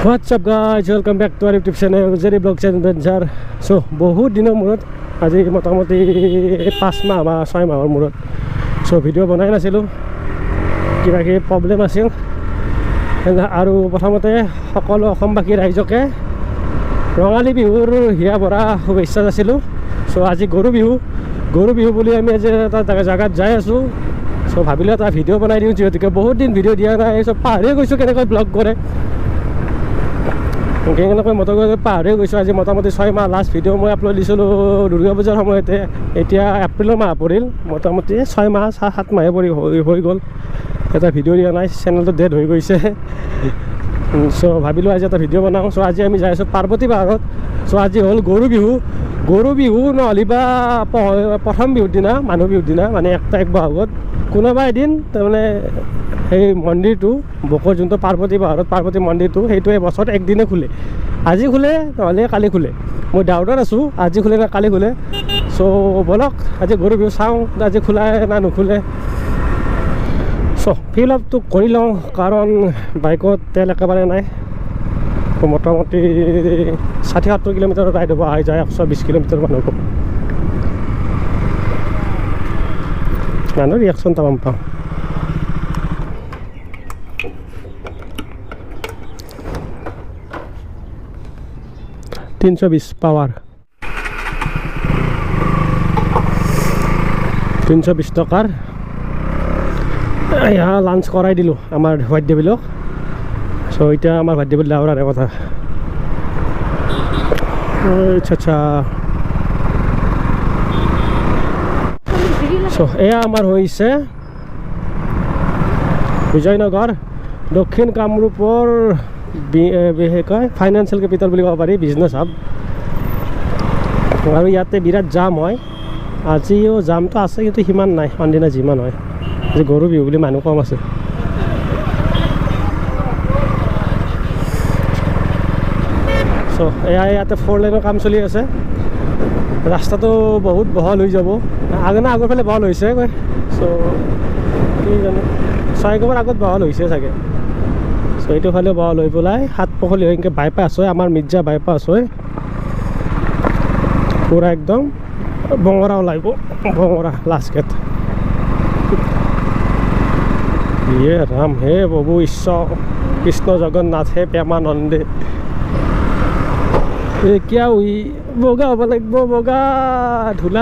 What's up guys, welcome back to our YouTube channel Jerry Vlogs and Adventure. So বহুত দিনৰ মূৰত আজি মোটামুটি 5 মাহ বা 6 মাহৰ মূৰত সো ভিডিঅ' বনাই নাছিলোঁ, কিবা কিবি প্ৰব্লেম আছিল আৰু প্ৰথমতে সকলো অসমবাসী ৰাইজকে ৰঙালী বিহুৰ হিয়া ভৰা শুভেচ্ছা যাচিলোঁ। সো আজি গৰু বিহু বুলি আমি আজি এটা জাগাত যাই আছোঁ। সো ভাবিলোঁ এটা ভিডিঅ' বনাই দিওঁ, যিহেতুকে বহুত দিন ভিডিঅ' দিয়া নাই। সব পাহৰিয়ে গৈছোঁ কেনেকৈ ব্লগ কৰে, কেনেকৈ পাহৰিয়ে গৈছোঁ। আজি মোটামুটি 6 মাহ লাষ্ট ভিডিঅ' মই আপলোড দিছিলোঁ দুৰ্গা পূজাৰ সময়তে। এতিয়া এপ্ৰিলৰ মাহ পৰিল, মোটামুটি 6 মাহ 7 মাহে হৈ গ'ল, এটা ভিডিঅ' দিয়া নাই, চেনেলটো ডেড হৈ গৈছে। সো ভাবিলোঁ আজি এটা ভিডিঅ' বনাওঁ। সো আজি আমি যাই আছোঁ পাৰ্বতী পাহাৰত। সো আজি হ'ল গৰু বিহু নহ'লে বা প্ৰথম বিহুৰ দিনা, মানুহ বিহুৰ দিনা, মানে 1 তাৰিখ বহাগত কোনোবা এদিন তাৰমানে সেই মন্দিৰটো বকৰ যোনটো পাৰ্বতী পাহাৰত পাৰ্বতী মন্দিৰটো, সেইটো এবছৰত একদিনে খোলে। আজি খোলে নহ'লে কালি খোলে, মই ডাউটত আছোঁ আজি খোলে না কালি খোলে। চ' ব'লক আজি গৰু বিহু চাওঁ, আজি খোলা না নুখোলে। চ' ফিল আপটো কৰি লওঁ, কাৰণ বাইকত তেল একেবাৰে নাই। মোটামুটি 60-70 কিলোমিটাৰ ৰাইড হ'ব, আহি যায় 120 কিলোমিটাৰ মান হ'ব। মানুহৰ ৰিয়েকশ্যন তামাম পাওঁ। পাৱাৰ 320 টকাৰ এয়া লাঞ্চ কৰাই দিলোঁ আমাৰ হোৱাইট ডেভিলক। চ' এতিয়া আমাৰ হোৱাইট ডেভিল ডাৱৰাৰে কথা। আচ্ছা চ' এয়া আমাৰ হৈছে বিজয়নগৰ, দক্ষিণ কামৰূপৰ কয় ফাইনেন্সিয়েল কেপিটেল বুলি ক'ব পাৰি, বিজনেছ হাব। আৰু ইয়াতে বিৰাট জাম হয়, আজিও জামটো আছে কিন্তু সিমান নাই, সন্ধিনা যিমান হয়। আজি গৰু বিহু বুলি মানুহ কম আছে। চ' ইয়াতে 4 লেনৰ কাম চলি আছে। ৰাস্তাটো বহুত বহল হৈ যাব, আগৰ ফালে বহল হৈছে কয়। চ' কি জানো, 6 ঘৰ আগত বহল হৈছে চাগে। চ' এইটো ফালে বহল হৈ পেলাই 7 পখলি হৈ এনেকৈ বাইপাছ হয়, আমাৰ মিৰ্জা বাইপাছ হয়, পূৰা একদম বঙৰা ওলাইব, বঙৰা লাষ্ট গেট। ইয়ে ৰাম হে প্ৰভু ঈশ্বৰ কৃষ্ণ জগন্নাথ হে প্ৰেমানন্দে। কিয় বগা হ'ব লাগিব, বগা ধূলো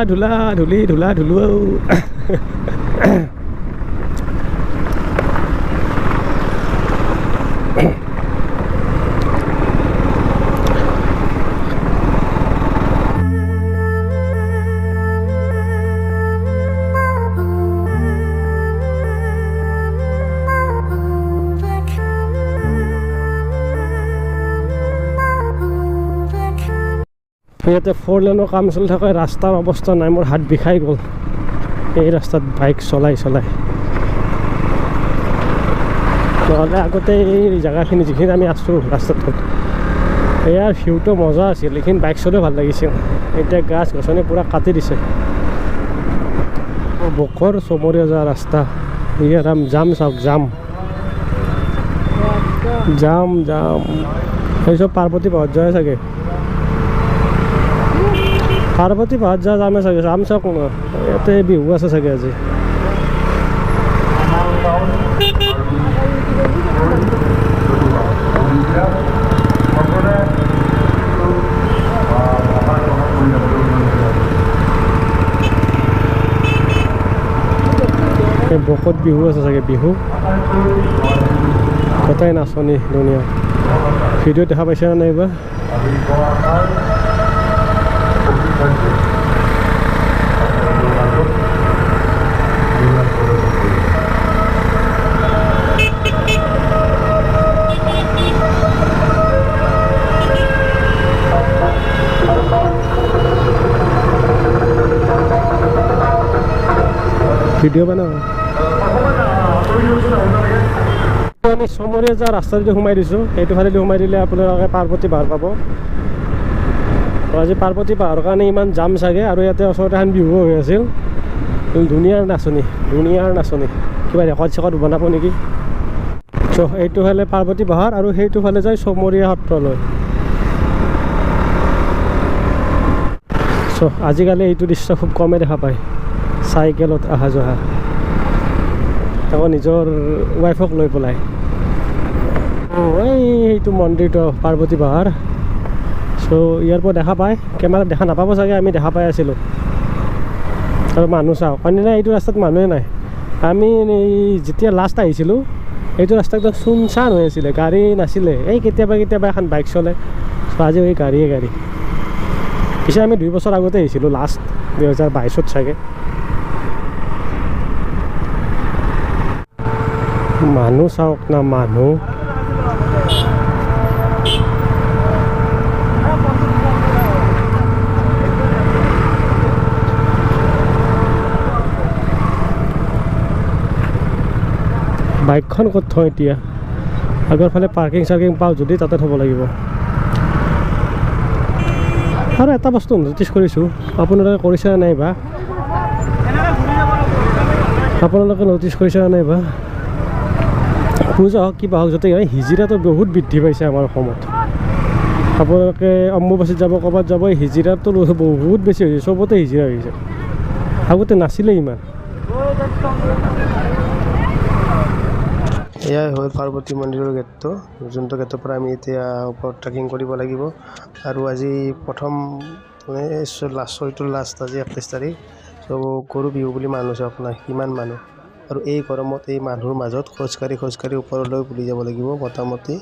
ইয়াতে 4 লেনৰ কাম চলি থাকে, ৰাস্তাৰ অৱস্থা নাই, মোৰ হাত বিষাই গ'ল এই ৰাস্তাত বাইক চলাই। নহ'লে আগতে এই জেগাখিনি যিখিনি আমি আছোঁ ৰাস্তাটোত, ইয়াৰ ভিউটো মজা আছিল, এইখিনি বাইক চলাই ভাল লাগিছিল। এতিয়া গাছ গছনি পূৰা কাটি দিছে। বকৰ চমৰীয়া যোৱা ৰাস্তা, ইয়াৰ জাম চাওক, জাম সেই চব পাৰ্বতী পাহাৰত যায় চাগে, পাৰ্বতী পাহাৰত যোৱা যামে চাগে। যাম চাওক ন, ইয়াতে বিহু আছে চাগে আজি। বকত বিহু আছে চাগে, বিহু গোটাই নাচনি ধুনীয়া। ভিডিঅ' দেখা পাইছে নে নাইবা? ভিডিঅ' বনাওঁ আমি চমৰীয়া যোৱা ৰাস্তাটো সোমাই দিছোঁ, সেইটো ফালেদি সোমাই দিলে আপোনালোকে পাৰ্বতী পাহাৰ পাব। আজি পাৰ্বতী পাহাৰৰ কাৰণে ইমান জাম চাগে। আৰু ইয়াতে ওচৰতে এখন বিহু হৈ আছিল, ধুনীয়াৰ নাচনি, কিবা ৰেকৰ্ড চেকৰ্ড বনাব নেকি। চ' এইটো ফালে পাৰ্বতী পাহাৰ আৰু সেইটো ফালে যায় চমৰীয়া সত্ৰলৈ। চ' আজিকালি এইটো দৃশ্য খুব কমেই দেখা পায়, চাইকেলত অহা যোৱা, তেওঁ নিজৰ ৱাইফক লৈ পেলাই। এইটো মন্দিৰটো পাৰ্বতী পাহাৰ। চ' ইয়াৰ পৰা দেখা পায়, কেমেৰাত দেখা নাপাব চাগে, আমি দেখা পাই আছিলোঁ। আৰু মানুহ চাওঁ, অন্যান্য এইটো ৰাস্তাত মানুহে নাই। আমি যেতিয়া লাষ্ট আহিছিলোঁ এইটো ৰাস্তা একদম চুনচান হৈ আছিলে, গাড়ী নাছিলে। এই কেতিয়াবা এখন বাইক চলে। চ' আজি এই গাড়ী পিছে আমি 2 বছৰ আগতে আহিছিলোঁ, লাষ্ট 2022 চাগে। মানুহ চাওক না, মানুহ বাইকখন ক'ত থওঁ এতিয়া? আগৰ ফালে পাৰ্কিং পাওঁ যদি তাতে থ'ব লাগিব। আৰু এটা বস্তু ন'টিছ কৰিছোঁ, আপোনালোকে কৰিছে নাই বা? আপোনালোকে ন'টিছ কৰিছে নাই বা? পূজা হওক কিবা হওক, যাতে হিজিৰাটো বহুত বৃদ্ধি পাইছে আমাৰ অসমত। আপোনালোকে অম্বুবাচীত যাব, ক'ৰবাত যাব, হিজিৰাটো বহুত বেছি হৈছে, চবতে হিজিৰা হৈছে। আগতে নাছিলে ইমান। এয়াই হ'ল পাৰ্বতী মন্দিৰৰ গেটটো, যোনটো গেটৰ পৰা আমি এতিয়া ওপৰত ট্ৰেকিং কৰিব লাগিব। আৰু আজি প্ৰথম চৈতৰ লাষ্ট, আজি 31 তাৰিখ। চ' গৰু বিহু বুলি মানুহ চাওক না, কিমান মানুহ। আৰু এই গৰমত এই মানুহৰ মাজত খোজকাঢ়ি ওপৰলৈ বুলি যাব লাগিব। মোটামুটি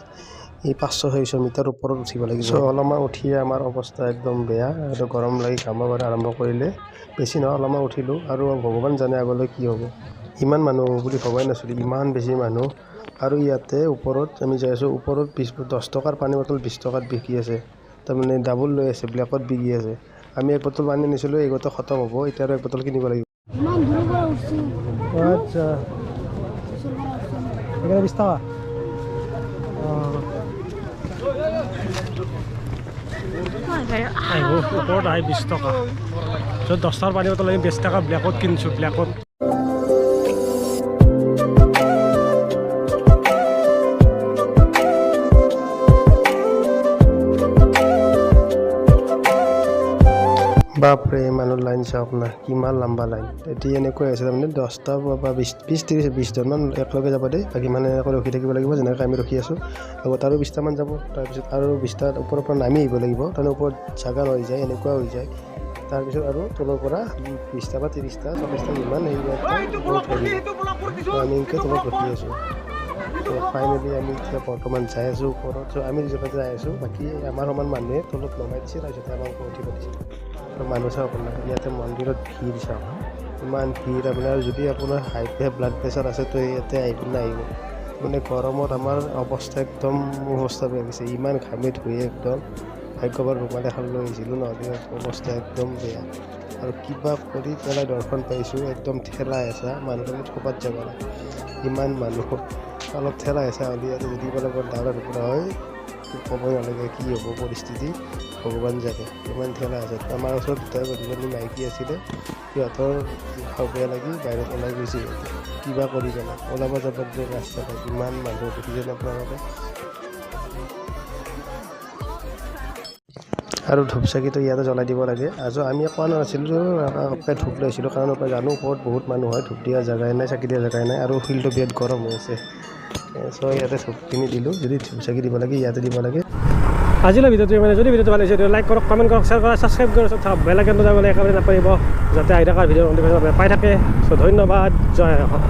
এই 500-600 মিটাৰ ওপৰত উঠিব লাগিব। চ' অলপমান উঠিয়ে আমাৰ অৱস্থা একদম বেয়া, আৰু গৰম লাগি ঘামাব আৰম্ভ কৰিলে। বেছি নহয়, অলপমান উঠিলোঁ, আৰু ভগৱান জানে আগলৈ কি হ'ব। ইমান মানুহ বুলি ভবাই নাছিলোঁ, ইমান বেছি মানুহ। আৰু ইয়াতে ওপৰত আমি যাই আছোঁ, ওপৰত 10 টকাৰ পানী বটল 20 টকাত বিকি আছে। তাৰমানে ডাবল লৈ আছে, ব্লেকত বিকি আছে। আমি 1 বটল পানী নিছিলোঁ, এই বটল খতম হ'ব, এতিয়া আৰু 1 বটল কিনিব লাগিব। আচ্ছা, এখানে 20 টাকা। ওপৰত আহি 20 টকা। য'ত 10 টকাৰ পানী বটল আমি 20 টকা ব্লেকত কিনিছোঁ, ব্লেকত। বাপৰে, মানুহৰ লাইন চাওক না, কিমান লম্বা লাইন। এতিয়া এনেকৈ আছে, তাৰমানে 10টা বা 20-30-20জনমান একেলগে যাব দেই, বাকী মানে এনেকৈ ৰখি থাকিব লাগিব, যেনেকৈ আমি ৰখি আছোঁ। লগত আৰু 20টামান যাব, তাৰপিছত আৰু 20টাত ওপৰৰ পৰা নামি আহিব লাগিব, তাৰমানে ওপৰত জাগা হৈ যায়, এনেকুৱা হৈ যায়। তাৰপিছত আৰু তলৰ পৰা 20টা বা 30টা 40টা যিমান আহিব, আমি এনেকৈ তলত ৰখি আছোঁ। তো ফাইনেলি আমি এতিয়া বৰ্তমান যাই আছোঁ ওপৰত। আমি জেগাত যাই আছোঁ, বাকী আমাৰ সমান মানুহে তলত নমাই দিছে, তাৰপিছতে আমাক উঠিব দিছে। মানুহ চাওক আপোনাৰ, ইয়াতে মন্দিৰত ভিৰ চাওক, ইমান ভিৰ। আপোনাৰ যদি আপোনাৰ ব্লাড প্ৰেছাৰ আছে তো ইয়াতে আহি পিনে আহিব। মানে গৰমত আমাৰ অৱস্থা একদম অৱস্থা বেয়া গৈছে, ইমান ঘামি ধুয়ে একদম। ভাগ্যবান ৰুমাল এখন লৈ আহিছিলোঁ, নহ'লে অৱস্থা একদম বেয়া। আৰু কিবা কৰি পেলাই দৰ্শন পাইছোঁ, একদম ঠেলা হেঁচা, মানুহখিনি থকাত যাব নাই, ইমান মানুহ অলপ ঠেলা হেঁচা হ'লে ইয়াতে যদি পেলাই বৰ ডাঙৰ টুকুৰা হয়, ক'বই নালাগে কি হ'ব পৰিস্থিতি, ভগৱান জানে। ইমান ঠেলা আছে। আমাৰ ওচৰত দুজনী মাইকী আছিলে, সিহঁতৰ বেয়া লাগি বাহিৰত ওলাই গৈছে, কিবা কৰি পেলাই ওলাব যাব ৰাস্তা পাই, ইমান মানুহ দেখিছেনে আপোনালোকে। আৰু ধূপ চাকিটো ইয়াতে জ্বলাই দিব লাগে। আৰু আমি কোৱা নাছিলোঁ, ধূপ লৈছিলোঁ, কাৰণ জানো ওপৰত বহুত মানুহ হয়, ধূপ দিয়া জেগাই নাই, চাকি দিয়া জেগাই নাই, আৰু ফিল্ডটো বিৰাট গৰম হৈ আছে। চ' ইয়াতে ধূপখিনি দিলোঁ, যদি ধূপ চাকি দিব লাগে ইয়াতে দিব লাগে। আজিলৈ ভিডিঅ'টো মানে, যদি ভিডিঅ'টো ভাল লাগিছে লাইক কৰক, কমেণ্ট কৰক, শ্বেয়াৰ কৰক, ছাবস্ক্ৰাইব কৰক, বেল আইকনটো যাবলৈ একেবাৰে নাপাৰিব, যাতে আহি থকা ভিডিঅ' পাই থাকে। চ' ধন্যবাদ, জয় অসম।